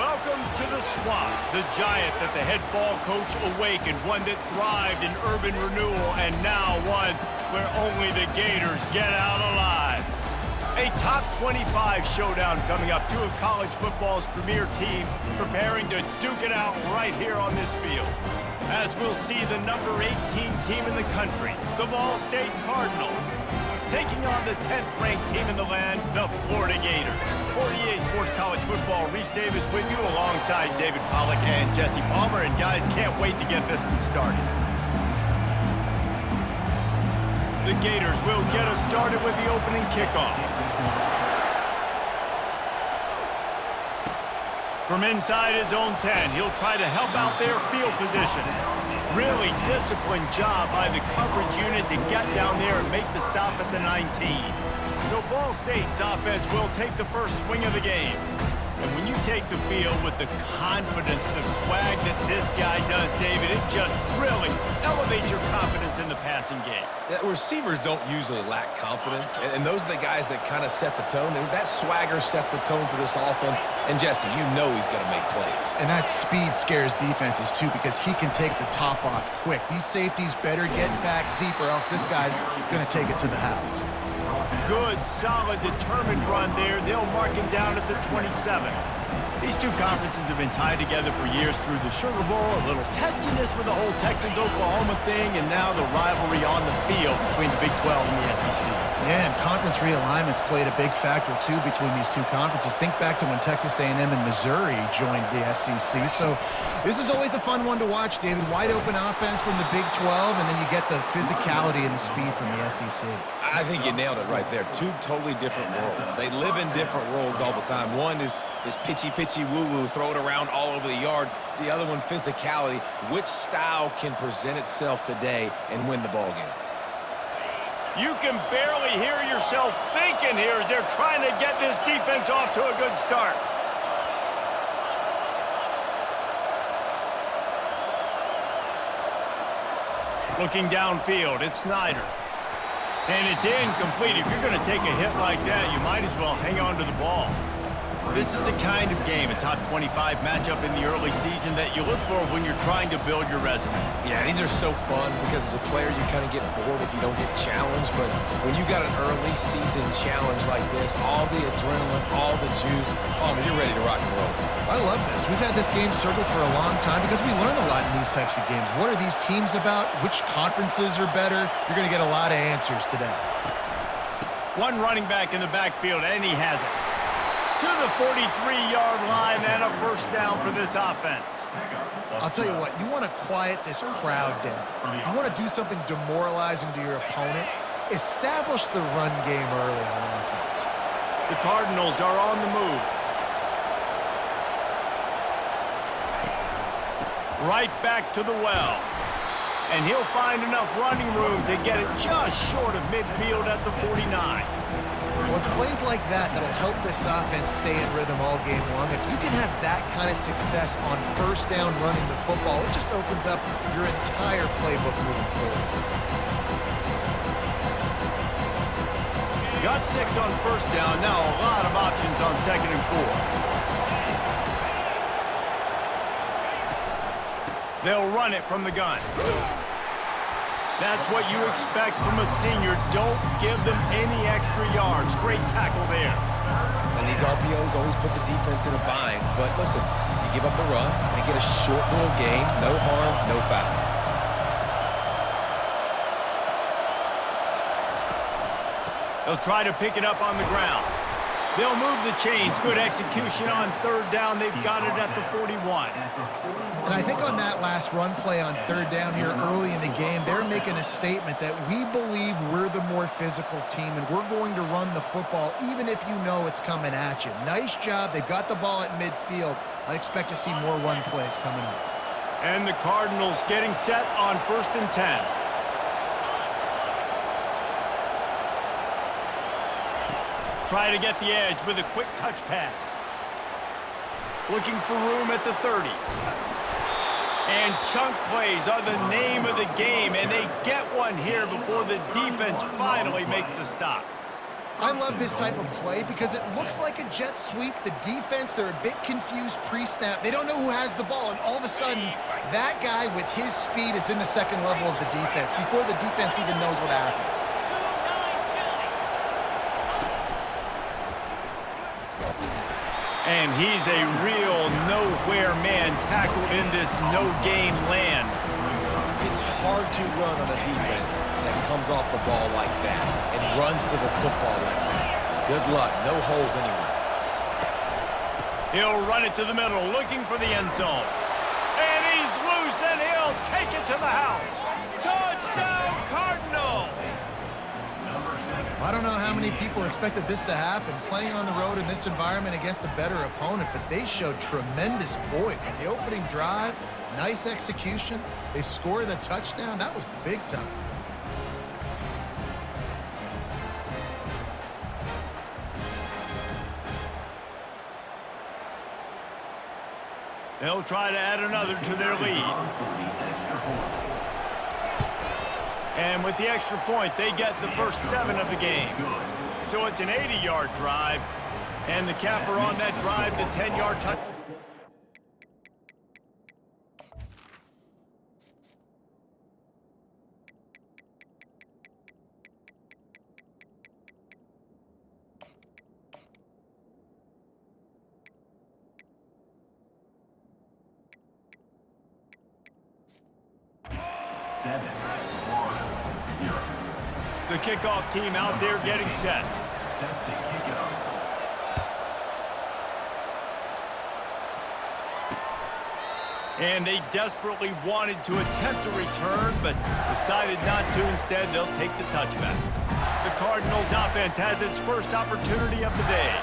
Welcome to the Swamp, the giant that the head ball coach awakened, one that thrived in urban renewal, and now one where only the Gators get out alive. A top 25 showdown coming up. Two of college football's premier teams preparing to duke it out right here on this field. As we'll see the number 18 team in the country, the Ball State Cardinals, taking on the 10th ranked team in the land, the Florida Gators. For EA Sports College Football, Reese Davis with you alongside David Pollack and Jesse Palmer. And guys, can't wait to get this one started. The Gators will get us started with the opening kickoff. From inside his own 10, he'll try to help out their field position. Really disciplined job by the coverage unit to get down there and make the stop at the 19. So Ball State's offense will take the first swing of the game. And when you take the field with the confidence, the swag that this guy does, David, it just really elevates your confidence in the passing game. Yeah, receivers don't usually lack confidence, and those are the guys that kind of set the tone. And that swagger sets the tone for this offense. And Jesse, you know he's going to make plays. And that speed scares defenses too, because he can take the top off quick. These safeties better get back deep, or else this guy's going to take it to the house. Good, solid, determined run there. They'll mark him down at the 27. These two conferences have been tied together for years through the Sugar Bowl, a little testiness with the whole Texas-Oklahoma thing, and now the rivalry on the field between the Big 12 and the SEC. Yeah, and conference realignments played a big factor, too, between these two conferences. Think back to when Texas A&M and Missouri joined the SEC. So this is always a fun one to watch, David. Wide open offense from the Big 12, and then you get the physicality and the speed from the SEC. I think you nailed it right there. Two totally different worlds. They live in different worlds all the time. One is pitchy, woo-woo, throw it around all over the yard. The other one, physicality. Which style can present itself today and win the ball game? You can barely hear yourself thinking here as they're trying to get this defense off to a good start. Looking downfield, it's Snyder. And it's incomplete. If you're going to take a hit like that, you might as well hang on to the ball. This is the kind of game, a top 25 matchup in the early season, that you look for when you're trying to build your resume. Yeah, these are so fun because as a player, you kind of get bored if you don't get challenged. But when you got an early season challenge like this, all the adrenaline, all the juice, you're ready to rock and roll. I love this. We've had this game circled for a long time because we learn a lot in these types of games. What are these teams about? Which conferences are better? You're going to get a lot of answers today. One running back in the backfield, and he has it. To the 43-yard line and a first down for this offense. I'll tell you what, you want to quiet this crowd down. You want to do something demoralizing to your opponent. Establish the run game early on offense. The Cardinals are on the move. Right back to the well. And he'll find enough running room to get it just short of midfield at the 49. Well, it's plays like that that'll help this offense stay in rhythm all game long. If you can have that kind of success on first down running the football, it just opens up your entire playbook moving forward. Got 6 on first down. Now a lot of options on 2nd and 4. They'll run it from the gun. That's what you expect from a senior. Don't give them any extra yards. Great tackle there. And these RPOs always put the defense in a bind. But listen, you give up the run and get a short little gain. No harm, no foul. They'll try to pick it up on the ground. They'll move the chains. Good execution on 3rd down. They've got it at the 41. And I think on that last run play on 3rd down here early in the game, they're making a statement that we believe we're the more physical team and we're going to run the football even if you know it's coming at you. Nice job. They've got the ball at midfield. I expect to see more run plays coming up. And the Cardinals getting set on 1st and 10. Try to get the edge with a quick touch pass. Looking for room at the 30. And chunk plays are the name of the game, and they get one here before the defense finally makes the stop. I love this type of play because it looks like a jet sweep. The defense, they're a bit confused pre-snap. They don't know who has the ball, and all of a sudden, that guy with his speed is in the second level of the defense before the defense even knows what happened. And he's a real nowhere man tackled in this no-gain land. It's hard to run on a defense that comes off the ball like that and runs to the football like that. Good luck. No holes anywhere. He'll run it to the middle, looking for the end zone. And he's loose, and he'll take it to the house. Touchdown, Cardinals! I don't know how many people expected this to happen, playing on the road in this environment against a better opponent, but they showed tremendous poise. On the opening drive, nice execution. They scored the touchdown. That was big time. They'll try to add another to their lead. And with the extra point, they get the first 7 of the game. So it's an 80-yard drive, and the capper on that drive, the 10-yard touchdown. The kickoff team out there getting set. And they desperately wanted to attempt a return, but decided not to. Instead, they'll take the touchback. The Cardinals offense has its first opportunity of the day.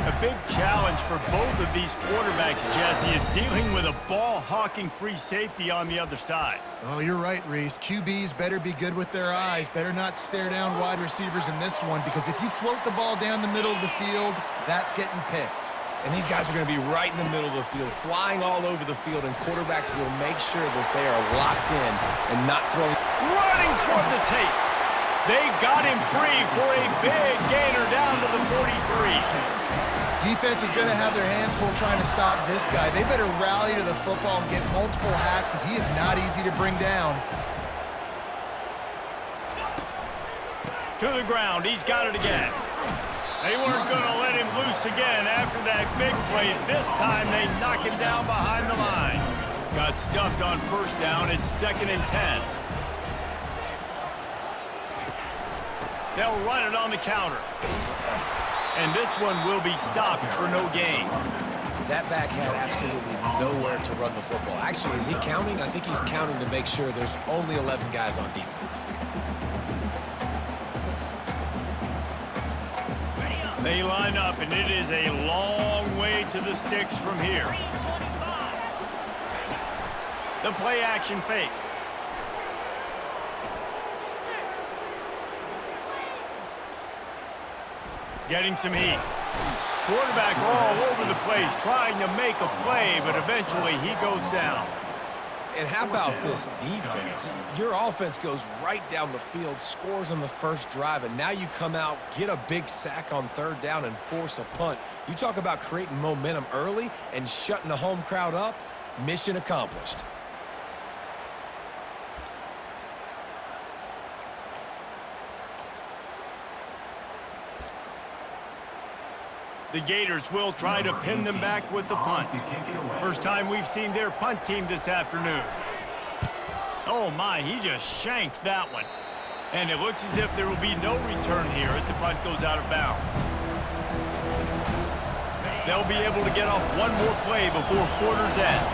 A big challenge for both of these quarterbacks, Jesse, is dealing with a ball-hawking free safety on the other side. Oh, you're right, Reese. QBs better be good with their eyes. Better not stare down wide receivers in this one, because if you float the ball down the middle of the field, that's getting picked. And these guys are going to be right in the middle of the field, flying all over the field, and quarterbacks will make sure that they are locked in and not throwing. Running toward the tape. They got him free for a big gainer down to the 43. Defense is going to have their hands full trying to stop this guy. They better rally to the football and get multiple hats because he is not easy to bring down. To the ground. He's got it again. They weren't going to let him loose again after that big play. This time they knock him down behind the line. Got stuffed on first down. It's 2nd and 10. They'll run it on the counter. And this one will be stopped for no gain. That back had absolutely nowhere to run the football. Actually, is he counting? I think he's counting to make sure there's only 11 guys on defense. They line up, and it is a long way to the sticks from here. The play-action fake. Getting some heat. Quarterback all over the place, trying to make a play, but eventually he goes down. And how about this defense? Your offense goes right down the field, scores on the first drive, and now you come out, get a big sack on 3rd down, and force a punt. You talk about creating momentum early and shutting the home crowd up. Mission accomplished. The Gators will try to pin them back with the punt. First time we've seen their punt team this afternoon. Oh my, he just shanked that one. And it looks as if there will be no return here as the punt goes out of bounds. They'll be able to get off one more play before quarter's end.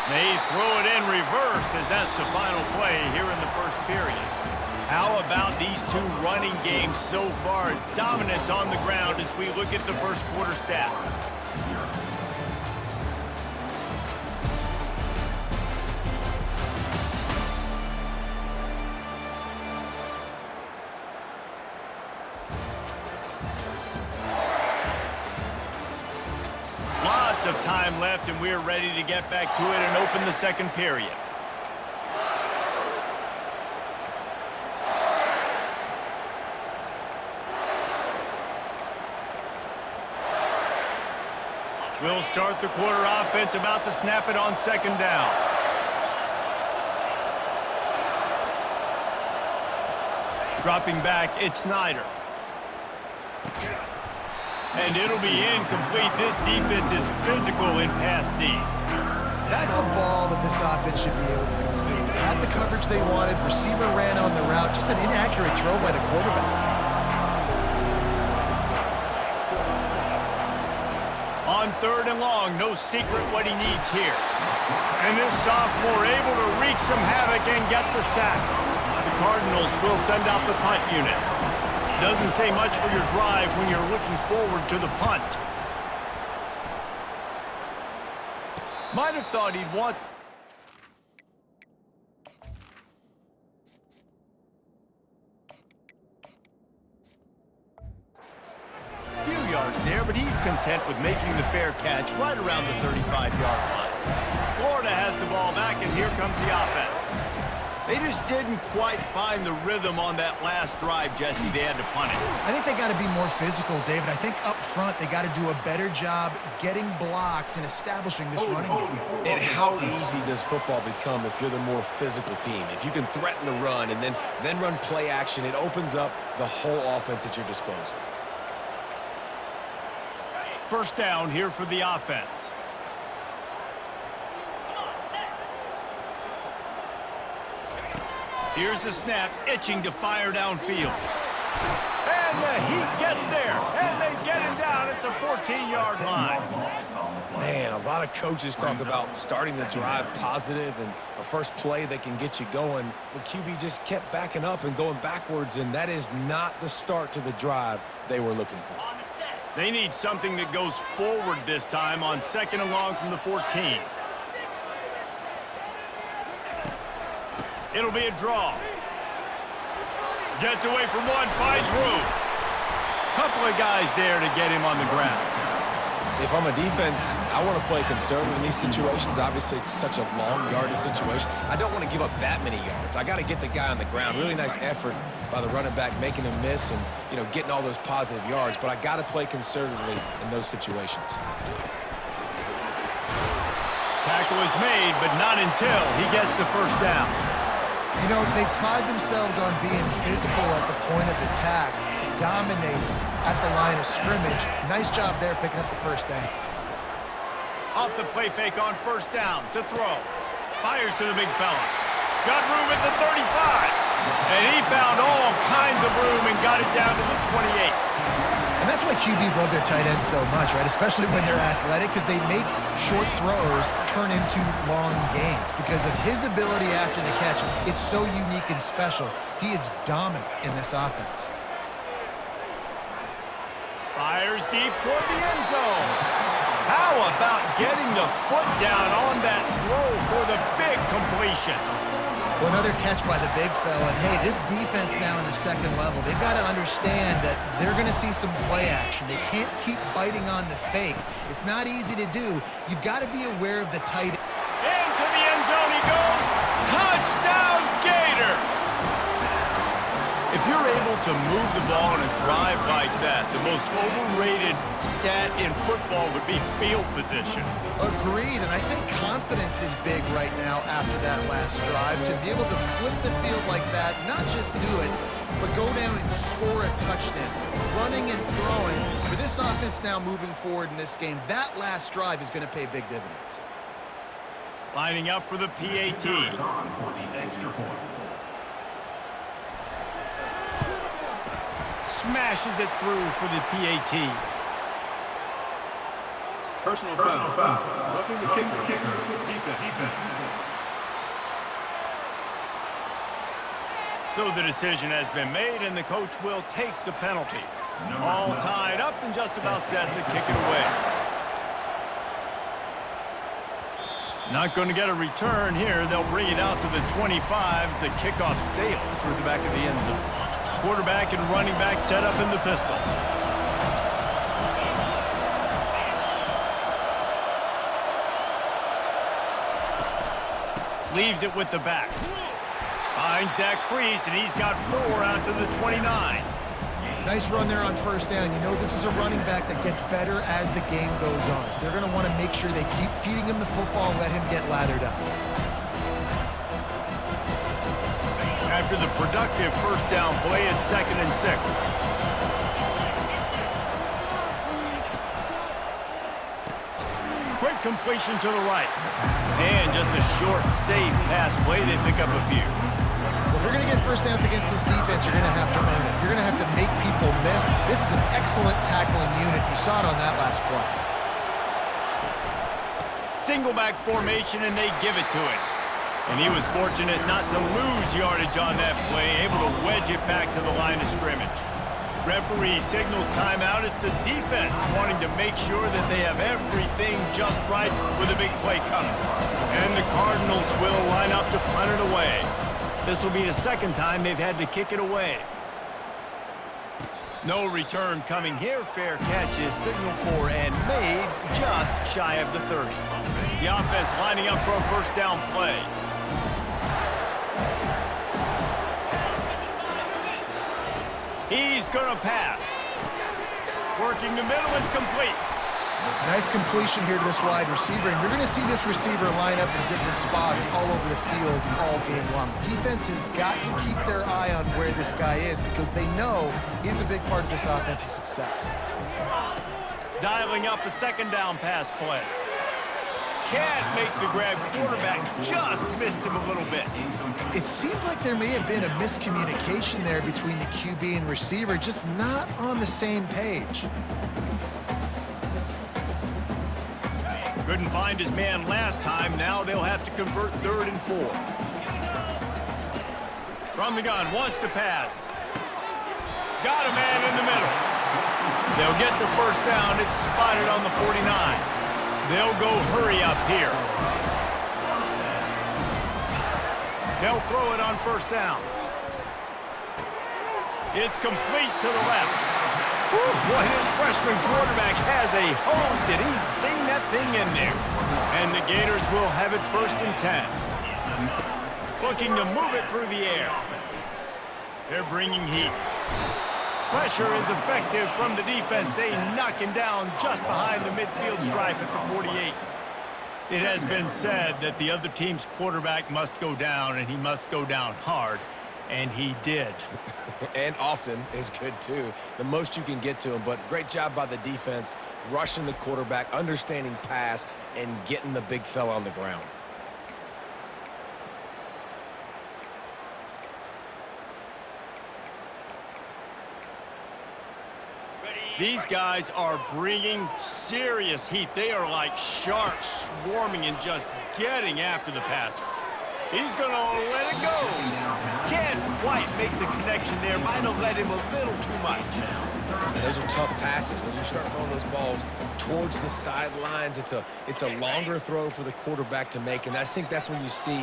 They throw it in reverse as that's the final play here in the first period. How about these two running games so far? Dominance on the ground as we look at the first quarter stats. Lots of time left, and we're ready to get back to it and open the second period. We'll start the quarter offense, about to snap it on second down. Dropping back, it's Snyder. And it'll be incomplete. This defense is physical in pass D. That's a ball that this offense should be able to complete. Had the coverage they wanted, receiver ran on the route, just an inaccurate throw by the quarterback. On third and long, no secret what he needs here. And this sophomore able to wreak some havoc and get the sack. The Cardinals will send out the punt unit. Doesn't say much for your drive when you're looking forward to the punt. Might have thought he'd want... Few yards there, but he's content with making the fair catch right around the 35-yard line. Florida has the ball back, and here comes the offense. They just didn't quite find the rhythm on that last drive, Jesse. They had to punt it. I think they got to be more physical, David. I think up front they got to do a better job getting blocks and establishing this running game. And how easy does football become if you're the more physical team? If you can threaten the run and then run play action, it opens up the whole offense at your disposal. First down here for the offense. Here's the snap, itching to fire downfield. And the Heat gets there, and they get him down at the 14-yard line. Man, a lot of coaches talk about starting the drive positive and a first play that can get you going. The QB just kept backing up and going backwards, and that is not the start to the drive they were looking for. They need something that goes forward this time on second and long from the 14. It'll be a draw. Gets away from one, finds room. Couple of guys there to get him on the ground. If I'm a defense, I want to play conservative in these situations. Obviously, it's such a long yardage situation. I don't want to give up that many yards. I got to get the guy on the ground. Really nice effort by the running back, making him miss and, getting all those positive yards. But I got to play conservatively in those situations. Tackle is made, but not until he gets the first down. They pride themselves on being physical at the point of attack, dominating at the line of scrimmage. Nice job there picking up the first down. Off the play fake on first down to throw. Fires to the big fella. Got room at the 35. And he found all kinds of room and got it down to the 28. And that's why QBs love their tight ends so much, right? Especially when they're athletic, because they make short throws turn into long gains. Because of his ability after the catch, it's so unique and special. He is dominant in this offense. Fires deep toward the end zone. How about getting the foot down on that throw for the big completion? Well, another catch by the big fella. And, hey, this defense now in the second level, they've got to understand that they're going to see some play action. They can't keep biting on the fake. It's not easy to do. You've got to be aware of the tight end. Into the end zone he goes. Touchdown, Gators! If you're able to move the ball in a drive like that, the most overrated stat in football would be field position. Agreed, and I think confidence is big right now after that last drive. To be able to flip the field like that, not just do it, but go down and score a touchdown. Running and throwing. For this offense now moving forward in this game, that last drive is going to pay big dividends. Lining up for the PAT. Smashes it through for the PAT. Personal foul. Roughing the kicker. Defense. So the decision has been made, and the coach will take the penalty. All tied up and just about set to kick it away. Not going to get a return here. They'll bring it out to the 25 as the kickoff sails through the back of the end zone. Quarterback and running back set up in the pistol. Leaves it with the back. Finds that crease, and he's got 4 out to the 29. Nice run there on first down. You know this is a running back that gets better as the game goes on. So they're going to want to make sure they keep feeding him the football and let him get lathered up. After the productive first down play, it's 2nd and 6. Quick completion to the right. And just a short, safe pass play. They pick up a few. Well, if you're going to get first downs against this defense, you're going to have to earn it. You're going to have to make people miss. This is an excellent tackling unit. You saw it on that last play. Single back formation, and they give it to him. And he was fortunate not to lose yardage on that play, able to wedge it back to the line of scrimmage. Referee signals timeout. It's the defense wanting to make sure that they have everything just right with a big play coming. And the Cardinals will line up to punt it away. This will be the 2nd time they've had to kick it away. No return coming here. Fair catch is signaled for and made just shy of the 30. The offense lining up for a first down play. He's going to pass. Working the middle, it's complete. Nice completion here to this wide receiver, and you're going to see this receiver line up in different spots all over the field all game long. Defense has got to keep their eye on where this guy is because they know he's a big part of this offense's success. Dialing up a 2nd down pass play. Can't make the grab. Quarterback just missed him a little bit. It seemed like there may have been a miscommunication there between the QB and receiver, just not on the same page. Couldn't find his man last time. Now they'll have to convert 3rd and 4. From the gun, wants to pass. Got a man in the middle. They'll get the first down. It's spotted on the 49. They'll go hurry up here. They'll throw it on first down. It's complete to the left. Boy, his freshman quarterback has a hose. Did he sing that thing in there? And the Gators will have it 1st and 10. Looking to move it through the air. They're bringing heat. Pressure is effective from the defense. They knock him down just behind the midfield stripe at the 48. It has been said that the other team's quarterback must go down, and he must go down hard, and he did. And often is good, too. The most you can get to him, but great job by the defense, rushing the quarterback, understanding pass, and getting the big fella on the ground. These guys are bringing serious heat. They are like sharks swarming and just getting after the passer. He's going to let it go. Can't quite make the connection there. Might have let him a little too much. And those are tough passes. When you start throwing those balls towards the sidelines, it's a longer throw for the quarterback to make, and I think that's when you see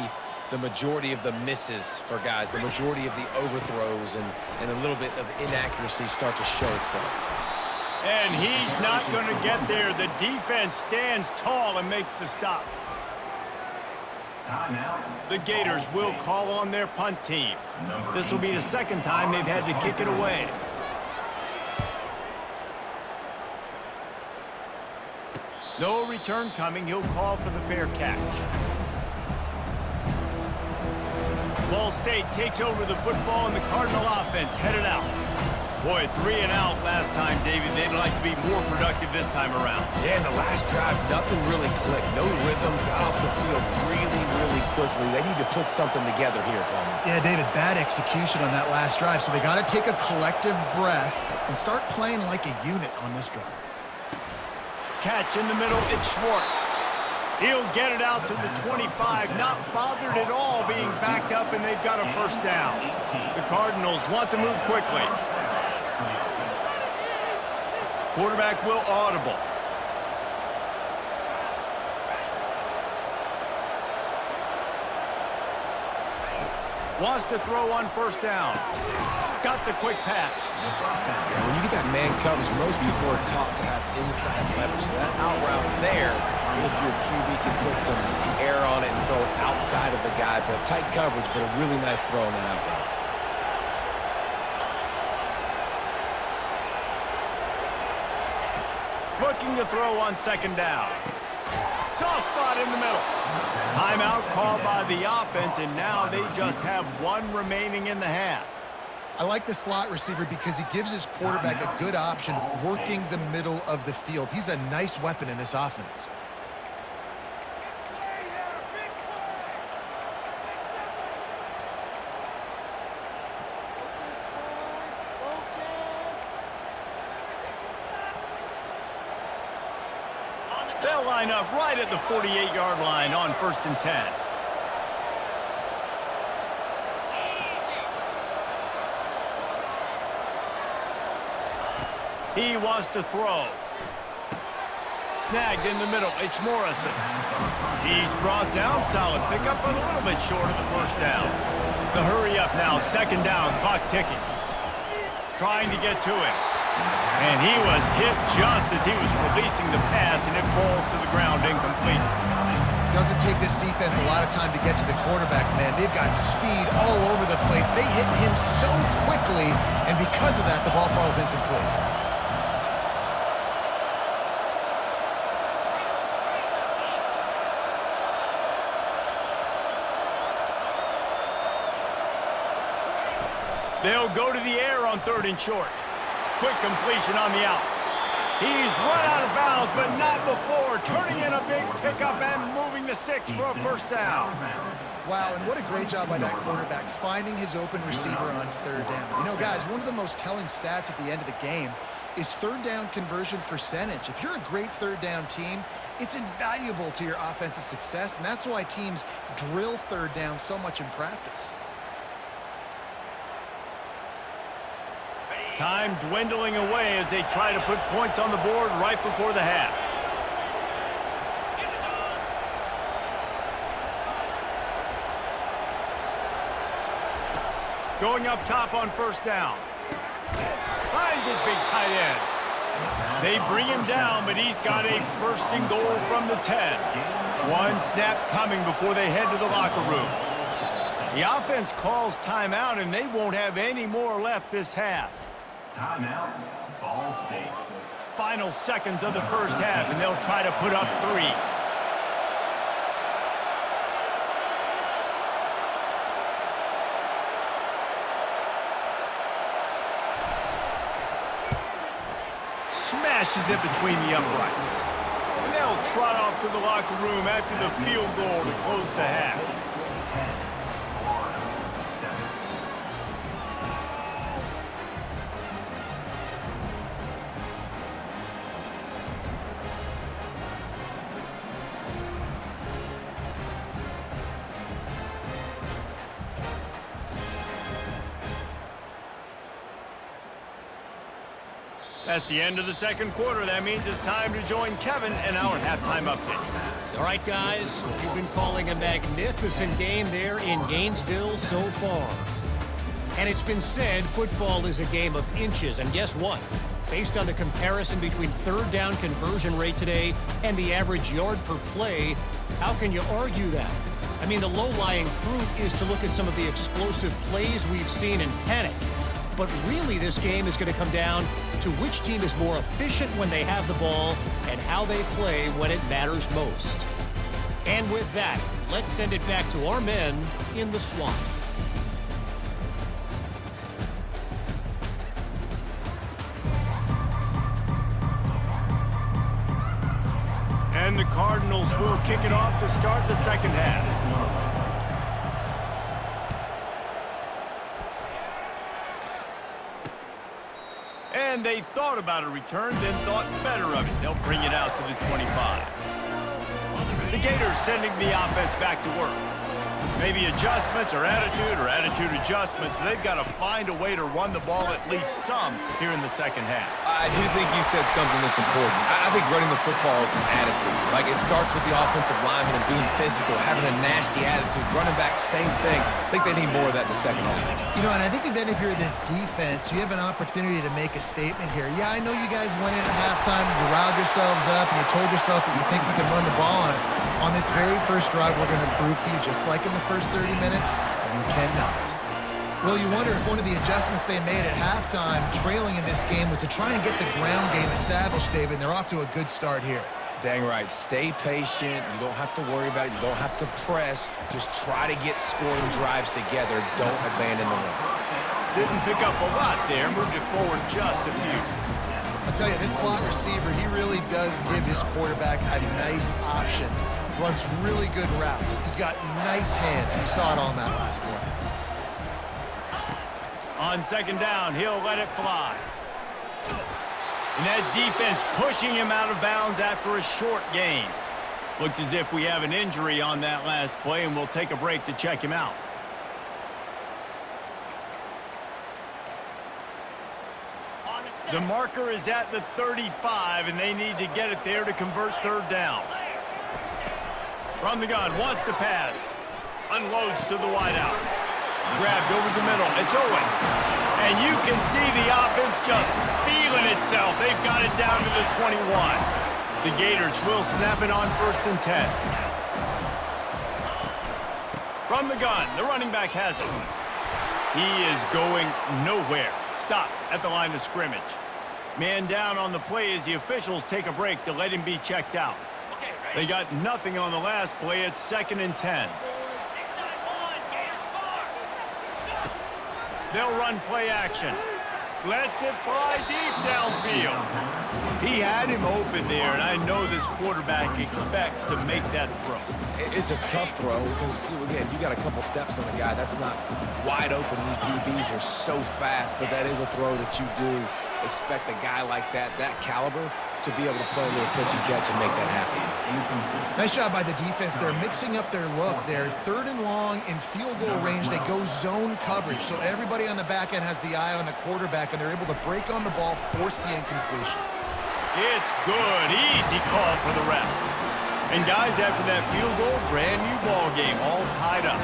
the majority of the misses for guys, the majority of the overthrows and a little bit of inaccuracy start to show itself. And he's not going to get there. The defense stands tall and makes the stop. The Gators will call on their punt team. This will be the 2nd time they've had to kick it away. No return coming. He'll call for the fair catch. Ball State takes over the football, and the Cardinal offense headed out. Boy, 3 and out last time, David. They'd like to be more productive this time around. Yeah, in the last drive, nothing really clicked. No rhythm, got off the field really, really quickly. They need to put something together here, Coleman. Yeah, David, bad execution on that last drive, so they got to take a collective breath and start playing like a unit on this drive. Catch in the middle, it's Schwartz. He'll get it out to the 25, not bothered at all being backed up, and they've got a first down. The Cardinals want to move quickly. Quarterback will audible. Wants to throw on first down. Got the quick pass. Yeah, when you get that man coverage, most people are taught to have inside leverage. So that out route's there if your QB can put some air on it and throw it outside of the guy. But tight coverage, but a really nice throw on that out route. Looking to throw on second down. Soft spot in the middle. Timeout called by the offense, and now they just have one remaining in the half. I like the slot receiver because he gives his quarterback a good option working the middle of the field. He's a nice weapon in this offense. They'll line up right at the 48-yard line on 1st and 10. He wants to throw. Snagged in the middle. It's Morrison. He's brought down. Solid pickup, but a little bit short of the first down. The hurry up now. Second down. Clock ticking. Trying to get to him. And he was hit just as he was releasing the pass, and it falls to the ground incomplete. Doesn't take this defense a lot of time to get to the quarterback, man. They've got speed all over the place. They hit him so quickly, and because of that, the ball falls incomplete. They'll go to the air on 3rd and short. Quick completion on the out. He's run out of bounds, but not before. Turning in a big pickup and moving the sticks for a first down. Wow, and what a great job by that quarterback, finding his open receiver on 3rd down. You know, guys, one of the most telling stats at the end of the game is 3rd down conversion percentage. If you're a great 3rd down team, it's invaluable to your offensive success, and that's why teams drill 3rd down so much in practice. Time dwindling away as they try to put points on the board right before the half. Going up top on 1st down. Finds his big tight end. They bring him down, but he's got a 1st and goal from the 10. One snap coming before they head to the locker room. The offense calls timeout, and they won't have any more left this half. Timeout, Ball State. Final seconds of the first half, and they'll try to put up 3. Smashes it between the uprights. And they'll trot off to the locker room after the field goal to close the half. That's the end of the second quarter. That means it's time to join Kevin in our halftime update. All right, guys, you've been calling a magnificent game there in Gainesville so far. And it's been said football is a game of inches. And guess what? Based on the comparison between 3rd down conversion rate today and the average yard per play, how can you argue that? I mean, the low-lying fruit is to look at some of the explosive plays we've seen in panic. But really, this game is going to come down to which team is more efficient when they have the ball and how they play when it matters most. And with that, let's send it back to our men in the swamp. And the Cardinals will kick it off to start the second half. And they thought about a return, then thought better of it. They'll bring it out to the 25. The Gators sending the offense back to work. Maybe adjustments or attitude adjustments, but they've got to find a way to run the ball at least some here in the second half. I do think you said something that's important. I think running the football is an attitude. Like, it starts with the offensive lineman and being physical, having a nasty attitude. Running back, same thing. I think they need more of that in the second half. You know, and I think if you're this defense, you have an opportunity to make a statement here. Yeah, I know you guys went in at halftime and you riled yourselves up and you told yourself that you think you can run the ball on us. On this very first drive, we're going to prove to you, just like in the first 30 minutes, you cannot. Well, you wonder if one of the adjustments they made at halftime, trailing in this game, was to try and get the ground game established, David, and they're off to a good start here. Dang right. Stay patient. You don't have to worry about it. You don't have to press. Just try to get scoring drives together. Don't abandon the run. Didn't pick up a lot there. Moved it forward just a few. I'll tell you, this slot receiver, he really does give his quarterback a nice option. Runs really good routes. He's got nice hands. You saw it on that last play. On second down, he'll let it fly. And that defense pushing him out of bounds after a short gain. Looks as if we have an injury on that last play, and we'll take a break to check him out. The marker is at the 35, and they need to get it there to convert third down. From the gun, wants to pass. Unloads to the wideout. Grabbed over the middle. It's Owen. And you can see the offense just feeling itself. They've got it down to the 21. The Gators will snap it on 1st and 10. From the gun, the running back has it. He is going nowhere. Stop at the line of scrimmage. Man down on the play as the officials take a break to let him be checked out. They got nothing on the last play. It's 2nd and 10. They'll run play action. Lets it fly deep downfield. He had him open there, and I know this quarterback expects to make that throw. It's a tough throw because, again, you got a couple steps on the guy. That's not wide open. These DBs are so fast, but that is a throw that you do expect a guy like that caliber, to be able to play a little pitch and catch and make that happen. Nice job by the defense. They're mixing up their look. They're 3rd and long in field goal range. They go zone coverage, so everybody on the back end has the eye on the quarterback, and they're able to break on the ball, force the incompletion. It's good. Easy call for the refs. And guys, after that field goal, brand new ball game, all tied up.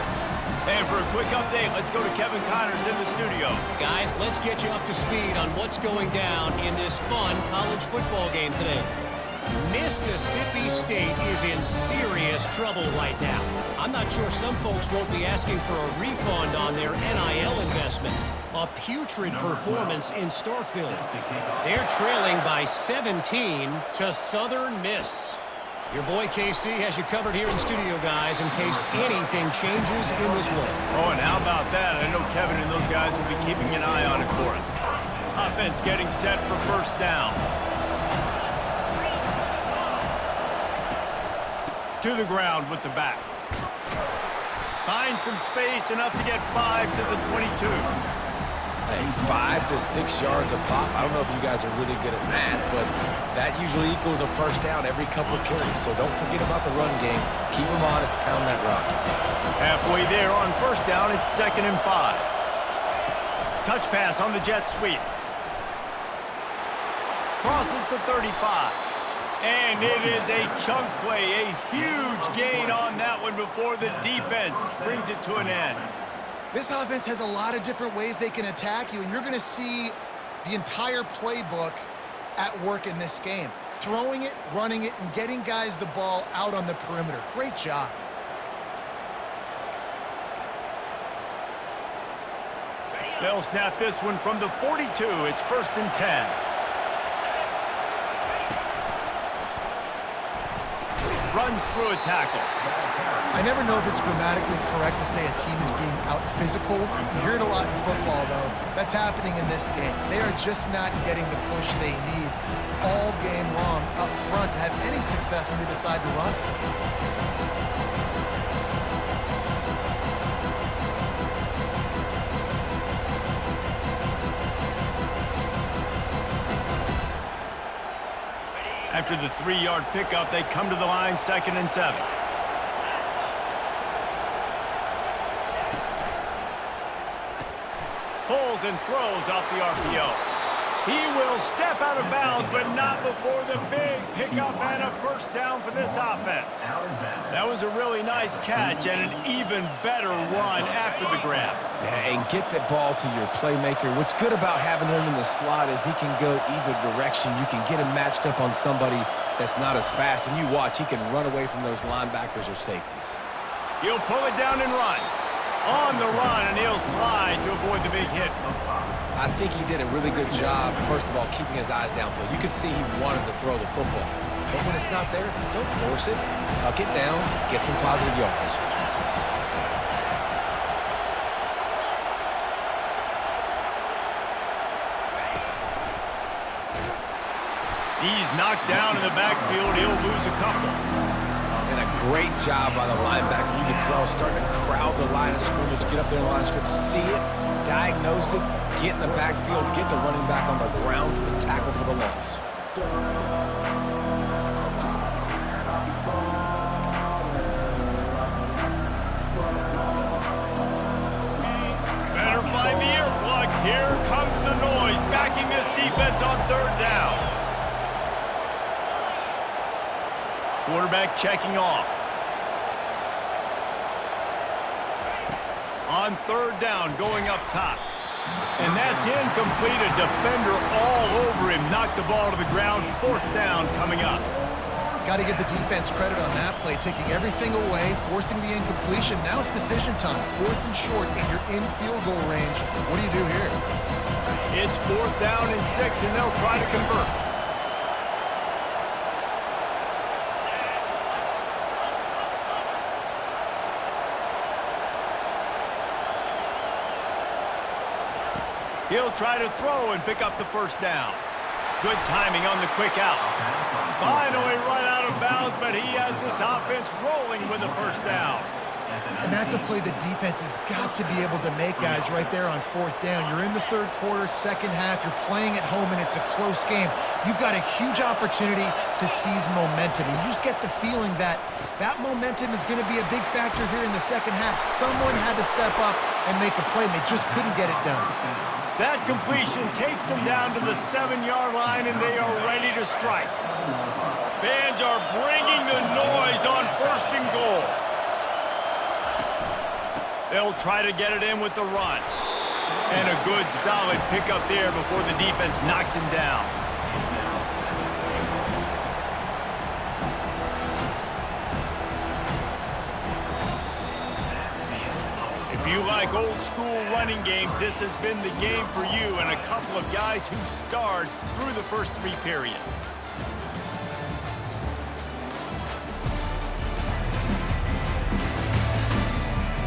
And for a quick update, let's go to Kevin Connors in the studio. Guys, let's get you up to speed on what's going down in this fun college football game today. Mississippi State is in serious trouble right now. I'm not sure some folks won't be asking for a refund on their NIL investment. A putrid performance in Starkville. They're trailing by 17 to Southern Miss. Your boy KC has you covered here in studio, guys, in case anything changes in this one. Oh, and how about that? I know Kevin and those guys will be keeping an eye on it for us. Offense getting set for 1st down. To the ground with the back. Finds some space, enough to get 5 to the 22. Hey, 5 to 6 yards a pop. I don't know if you guys are really good at math, but that usually equals a 1st down every couple of carries. So don't forget about the run game. Keep them honest, pound that rock. Halfway there on 1st down, it's 2nd and 5. Touch pass on the jet sweep. Crosses the 35. And it is a chunk play, a huge gain on that one before the defense brings it to an end. This offense has a lot of different ways they can attack you, and you're going to see the entire playbook at work in this game. Throwing it, running it, and getting guys the ball out on the perimeter. Great job. They'll snap this one from the 42. It's 1st and 10. Runs through a tackle. I never know if it's grammatically correct to say a team is being out-physical. You hear it a lot in football, though. That's happening in this game. They are just not getting the push they need all game long up front to have any success when they decide to run. After the 3-yard pickup, they come to the line, 2nd and 7. Pulls and throws off the RPO. He will step out of bounds, but not before the big pickup and a 1st down for this offense. That was a really nice catch and an even better run after the grab. Yeah, and get that ball to your playmaker. What's good about having him in the slot is he can go either direction. You can get him matched up on somebody that's not as fast, and you watch, he can run away from those linebackers or safeties. He'll pull it down and run. On the run, and he'll slide to avoid the big hit. I think he did a really good job, first of all, keeping his eyes downfield. You could see he wanted to throw the football. But when it's not there, don't force it. Tuck it down, get some positive yards. He's knocked down in the backfield. He'll lose a couple. And a great job by the linebacker. You can tell starting to crowd the line of scrimmage, get up there in the line of scrimmage, see it, diagnose it, get in the backfield, get the running back on the ground for the tackle for the loss. Better find the earplugs. Here comes the noise, backing this defense on third down. Quarterback checking off. On third down, going up top. And that's incomplete. A defender all over him. Knocked the ball to the ground. Fourth down coming up. Got to give the defense credit on that play, taking everything away, forcing the incompletion. Now it's decision time. 4th and short, and you're in field goal range. What do you do here? It's 4th down and 6, and they'll try to convert. He'll try to throw and pick up the first down. Good timing on the quick out. Finally run out of bounds, but he has this offense rolling with the first down. And that's a play the defense has got to be able to make, guys, right there on 4th down. You're in the third quarter, second half. You're playing at home, and it's a close game. You've got a huge opportunity to seize momentum. And you just get the feeling that that momentum is going to be a big factor here in the second half. Someone had to step up and make a play, and they just couldn't get it done. That completion takes them down to the 7-yard line, and they are ready to strike. Fans are bringing the noise on 1st and goal. They'll try to get it in with the run. And a good, solid pickup there before the defense knocks him down. If you like old-school running games, this has been the game for you and a couple of guys who starred through the first 3 periods.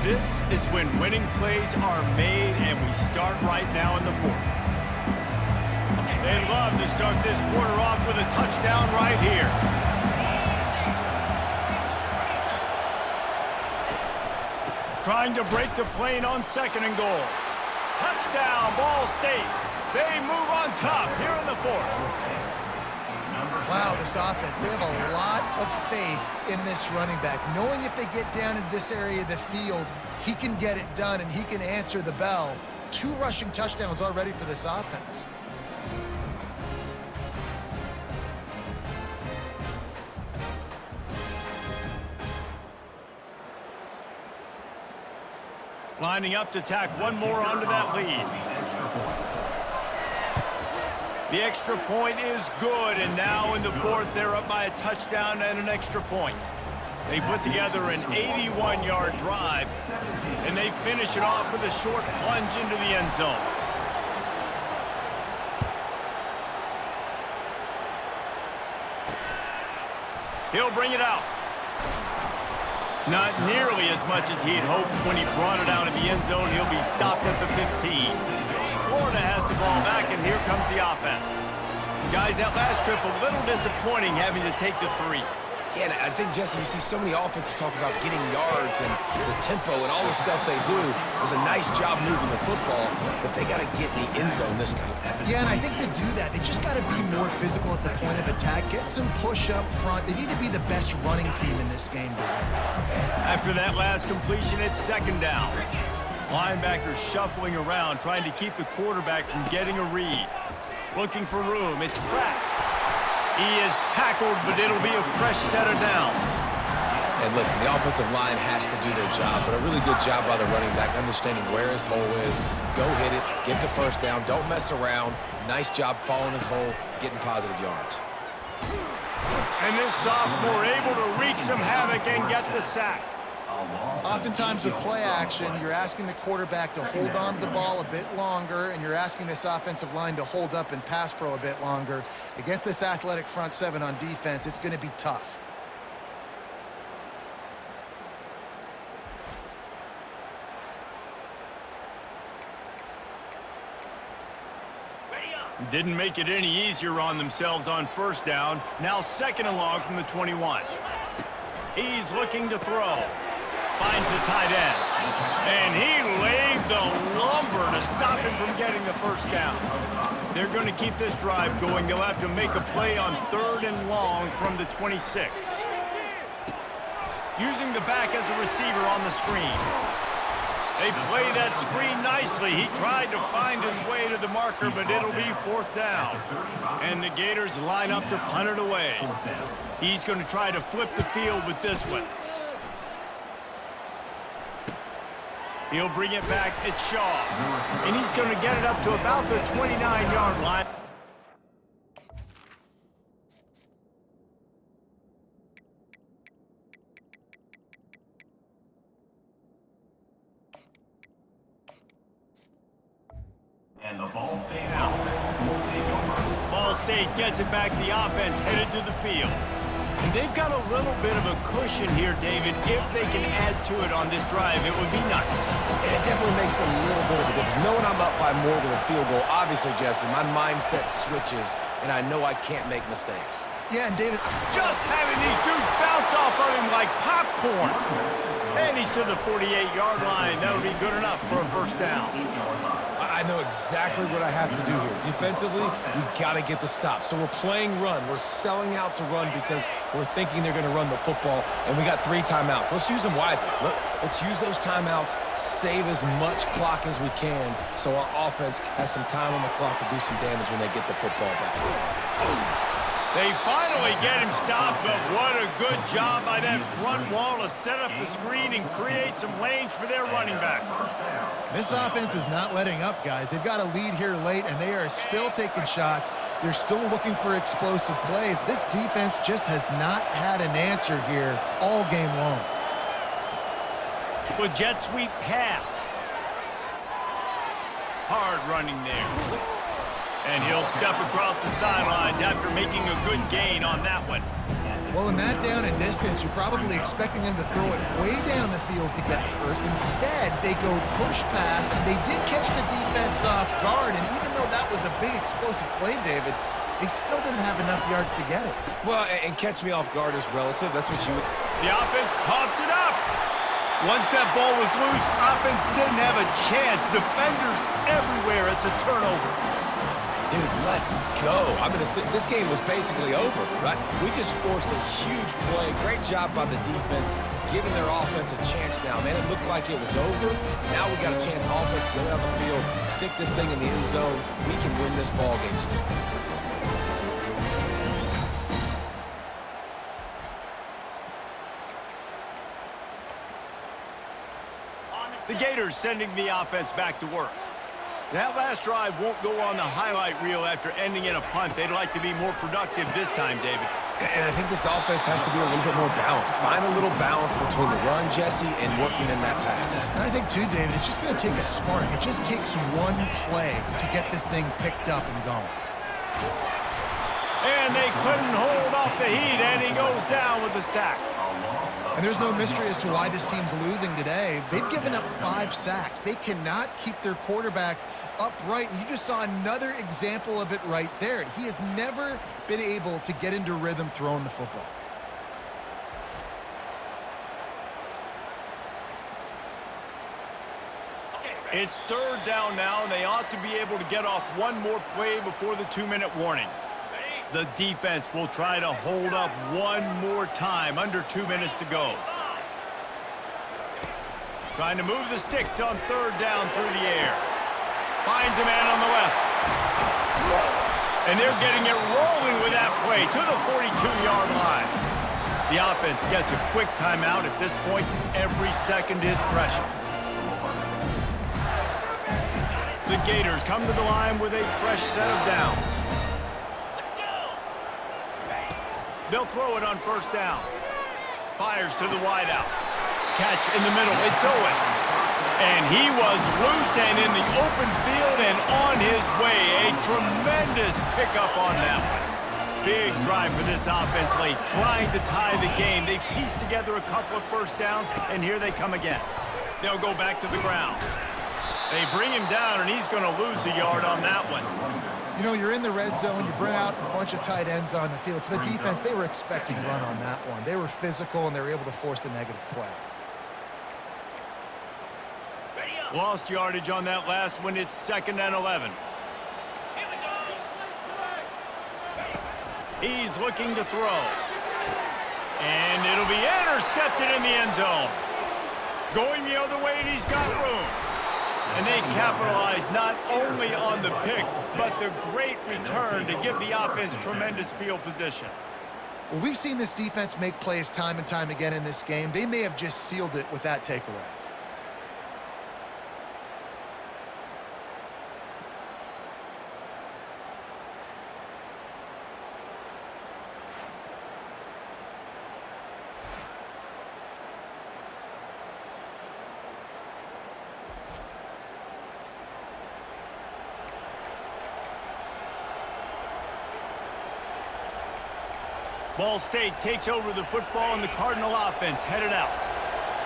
This is when winning plays are made, and we start right now in the 4th. They'd love to start this quarter off with a touchdown right here. Trying to break the plane on 2nd and goal. Touchdown, Ball State. They move on top here in the 4th. Wow, this offense, they have a lot of faith in this running back. Knowing if they get down in this area of the field, he can get it done and he can answer the bell. 2 rushing touchdowns already for this offense. Lining up to tack one more onto that lead. The extra point is good, and now in the 4th, they're up by a touchdown and an extra point. They put together an 81-yard drive, and they finish it off with a short plunge into the end zone. He'll bring it out. Not nearly as much as he'd hoped when he brought it out of the end zone. He'll be stopped at the 15. Florida has the ball back, and here comes the offense. Guys, that last trip a little disappointing having to take the 3. Yeah, and I think, Jesse, you see so many offenses talk about getting yards and the tempo and all the stuff they do. It was a nice job moving the football, but they got to get in the end zone this time. Yeah, and I think to do that, they just got to be more physical at the point of attack, get some push up front. They need to be the best running team in this game to win. After that last completion, it's 2nd down. Linebackers shuffling around, trying to keep the quarterback from getting a read. Looking for room, it's Pratt. He is tackled, but it'll be a fresh set of downs. And listen, the offensive line has to do their job, but a really good job by the running back, understanding where his hole is. Go hit it, get the first down, don't mess around. Nice job following his hole, getting positive yards. And this sophomore able to wreak some havoc and get the sack. Oftentimes with play action, you're asking the quarterback to hold on to the ball a bit longer, and you're asking this offensive line to hold up and pass pro a bit longer. Against this athletic front seven on defense, it's going to be tough. Didn't make it any easier on themselves on first down. Now 2nd and long from the 21. He's looking to throw. Finds the tight end. And he laid the lumber to stop him from getting the first down. They're going to keep this drive going. They'll have to make a play on 3rd and long from the 26. Using the back as a receiver on the screen. They play that screen nicely. He tried to find his way to the marker, but it'll be 4th down. And the Gators line up to punt it away. He's going to try to flip the field with this one. He'll bring it back. It's Shaw. And he's going to get it up to about the 29-yard line. And the Ball State offense will take over. Ball State gets it back. The offense headed to the field. And they've got a little bit of a cushion here, David. If they can add to it on this drive, it would be nice. And it definitely makes a little bit of a difference. Knowing I'm up by more than a field goal, obviously, Jesse, my mindset switches, and I know I can't make mistakes. Yeah, and David, Just having these dudes bounce off of him like popcorn. And he's to the 48-yard line. That'll be good enough for a first down. I know exactly what I have to do here. Defensively, we got to get the stop. So we're playing run. We're selling out to run because we're thinking they're going to run the football, and we got 3 timeouts. Let's use them wisely. Look, let's use those timeouts, save as much clock as we can so our offense has some time on the clock to do some damage when they get the football back. They finally get him stopped, but what a good job by that front wall to set up the screen and create some lanes for their running back. this offense is not letting up, guys. They've got a lead here late, and they are still taking shots. They're still looking for explosive plays. This defense just has not had an answer here all game long. With jet sweep pass. Hard running there. And he'll step across the sidelines after making a good gain on that one. Well, in that down and distance, you're probably expecting them to throw it way down the field to get the first. Instead, they go push pass, and they did catch the defense off guard. And even though that was a big explosive play, David, they still didn't have enough yards to get it. Well, and catch me off guard is relative. That's what you would... The offense coughs it up. Once that ball was loose, offense didn't have a chance. Defenders everywhere. It's a turnover. Dude, let's go. I'm going to say this game was basically over, right? We just forced a huge play. Great job by the defense, giving their offense a chance now. Man, it looked like it was over. Now we got a chance. Offense, go down the field, stick this thing in the end zone. We can win this ball game still. The Gators sending the offense back to work. That last drive won't go on the highlight reel after ending in a punt. They'd like to be more productive this time, David. And I think this offense has to be a little bit more balanced. Find a little balance between the run, Jesse, and working in that pass. And I think, too, David, it's just going to take a spark. It just takes one play to get this thing picked up and going. And they couldn't hold off the heat, and he goes down with the sack. And there's no mystery as to why this team's losing today. They've given up 5 sacks. They cannot keep their quarterback upright, and you just saw another example of it right there. He has never been able to get into rhythm throwing the football. It's 3rd down now, and they ought to be able to get off one more play before the 2-minute warning. The defense will try to hold up one more time, under 2 minutes to go. Trying to move the sticks on 3rd down through the air. Finds a man on the left. And they're getting it rolling with that play to the 42-yard line. The offense gets a quick timeout at this point. Every second is precious. The Gators come to the line with a fresh set of downs. They'll throw it on 1st down. Fires to the wideout. catch in the middle. It's Owen. And he was loose and in the open field and on his way. A tremendous pickup on that one. Big drive for this offense late, trying to tie the game. They've pieced together a couple of first downs, and here they come again. They'll go back to the ground. They bring him down, and he's going to lose a yard on that one. You know, you're in the red zone. You bring out a bunch of tight ends on the field. So the defense, they were expecting run on that one. They were physical, and they were able to force the negative play. Lost yardage on that last one. It's 2nd and 11. He's looking to throw. And it'll be intercepted in the end zone. Going the other way, and he's got room. And they capitalize not only on the pick, but the great return to give the offense tremendous field position. Well, we've seen this defense make plays time and time again in this game. They may have just sealed it with that takeaway. Ball State takes over the football, and the Cardinal offense headed out.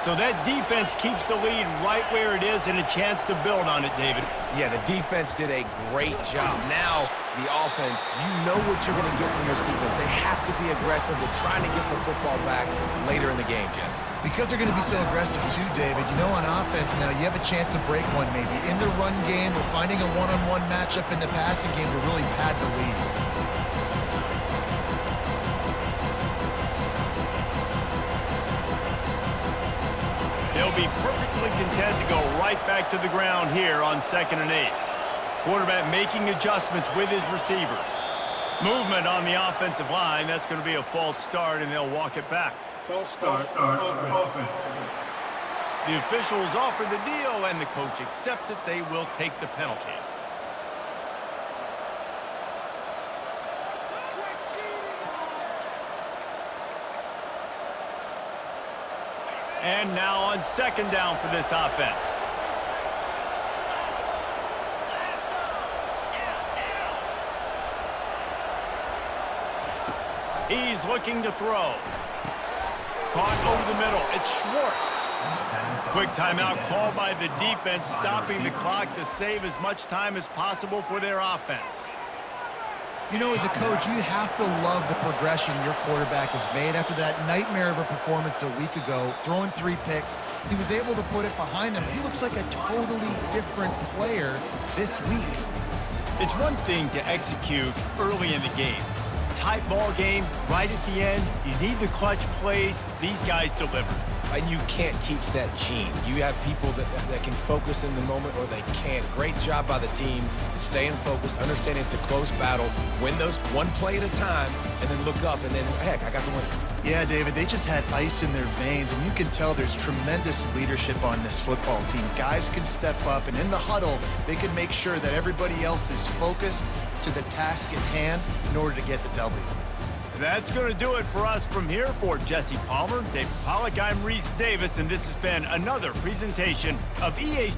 So that defense keeps the lead right where it is and a chance to build on it, David. Yeah, the defense did a great job. Now, the offense, you know what you're going to get from this defense. They have to be aggressive. They're trying to get the football back later in the game, Jesse. Because they're going to be so aggressive too, David. You know, on offense now, you have a chance to break one maybe. In the run game or finding a one-on-one matchup in the passing game to really pad the lead. They'll be perfectly content to go right back to the ground here on 2nd and 8. Quarterback making adjustments with his receivers. Movement on the offensive line. That's going to be a false start, and they'll walk it back. False start. Offense. The officials offer the deal, and the coach accepts it. They will take the penalty. And now on 2nd down for this offense. He's looking to throw. Caught over the middle. It's Schwartz. Quick timeout called by the defense, stopping the clock to save as much time as possible for their offense. You know, as a coach, you have to love the progression your quarterback has made. After that nightmare of a performance a week ago, throwing 3 picks, he was able to put it behind him. He looks like a totally different player this week. It's one thing to execute early in the game. Tight ball game, right at the end, you need the clutch plays. These guys deliver. And you can't teach that gene. You have people that can focus in the moment or they can't. Great job by the team, staying focused, understanding it's a close battle, win those one play at a time, and then look up, and then, heck, I got the win. Yeah, David, they just had ice in their veins, and you can tell there's tremendous leadership on this football team. Guys can step up, and in the huddle, they can make sure that everybody else is focused to the task at hand in order to get the W. That's going to do it for us from here. For Jesse Palmer, David Pollack, I'm Reese Davis, and this has been another presentation of EA